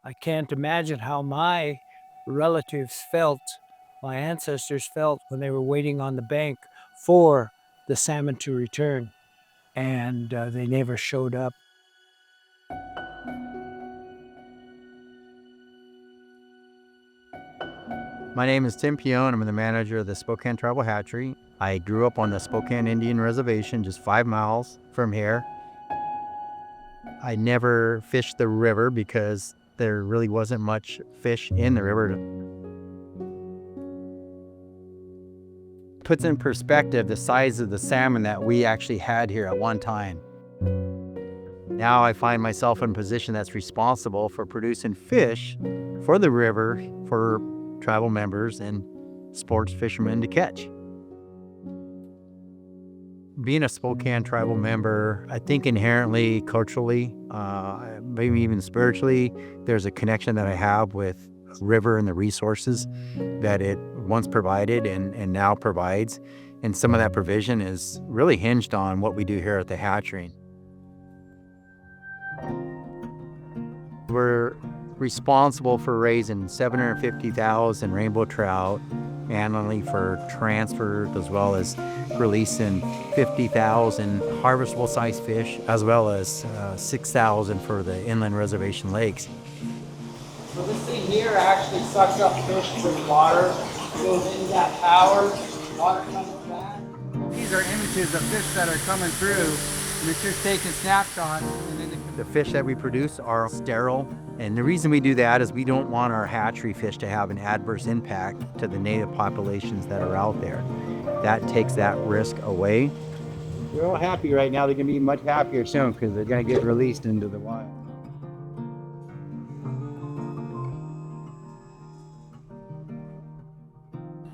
I can't imagine how my relatives felt, my ancestors felt when they were waiting on the bank for the salmon to return, and they never showed up. My name is Tim Pione. I'm the manager of the Spokane Tribal Hatchery. I grew up on the Spokane Indian Reservation, just 5 miles from here. I never fished the river because there really wasn't much fish in the river. Puts in perspective the size of the salmon that we actually had here at one time. Now I find myself in a position that's responsible for producing fish for the river for tribal members and sports fishermen to catch. Being a Spokane Tribal member, I think inherently, culturally, maybe even spiritually, there's a connection that I have with river and the resources that it once provided and now provides. And some of that provision is really hinged on what we do here at the hatchery. We're responsible for raising 750,000 rainbow trout annually for transfer, as well as releasing 50,000 harvestable size fish, as well as 6,000 for the inland reservation lakes. So this thing here actually sucks up fish to the water, goes into that tower, water comes back. These are images of fish that are coming through, and it's just taking snapshots. And then The fish that we produce are sterile, and the reason we do that is we don't want our hatchery fish to have an adverse impact to the native populations that are out there. That takes that risk away. We're all happy right now. They're going to be much happier soon because they're going to get released into the wild.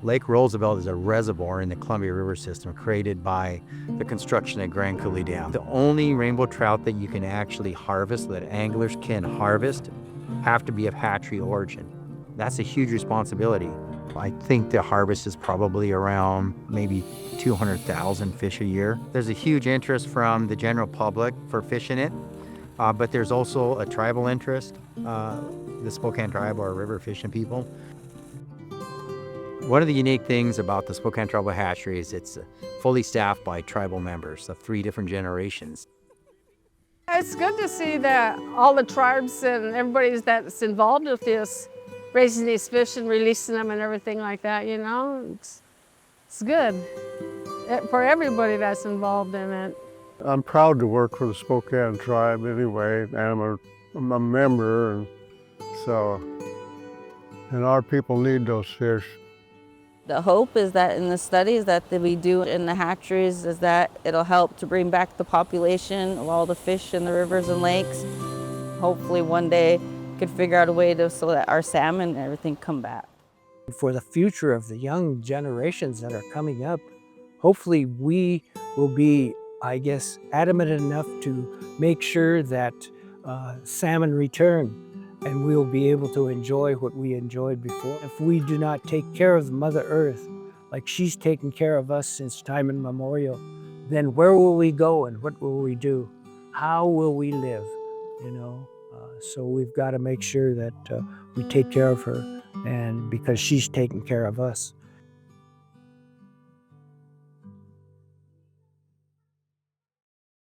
Lake Roosevelt is a reservoir in the Columbia River system created by the construction of Grand Coulee Dam. The only rainbow trout that you can actually harvest, that anglers can harvest, have to be of hatchery origin. That's a huge responsibility. I think the harvest is probably around maybe 200,000 fish a year. There's a huge interest from the general public for fishing it, but there's also a tribal interest, the Spokane Tribal or river fishing people. One of the unique things about the Spokane Tribal Hatchery is it's fully staffed by tribal members of 3 different generations. It's good to see that all the tribes and everybody that's involved with this, raising these fish and releasing them and everything like that, you know. It's good for everybody that's involved in it. I'm proud to work for the Spokane Tribe anyway, and I'm a member, and our people need those fish. The hope is that in the studies that we do in the hatcheries is that it'll help to bring back the population of all the fish in the rivers and lakes. Hopefully one day we could figure out a way to so that our salmon and everything come back. For the future of the young generations that are coming up, hopefully we will be, I guess, adamant enough to make sure that salmon return, and we'll be able to enjoy what we enjoyed before. If we do not take care of Mother Earth like she's taken care of us since time immemorial, then where will we go and what will we do? How will we live, you know? So we've got to make sure that we take care of her, and because she's taken care of us.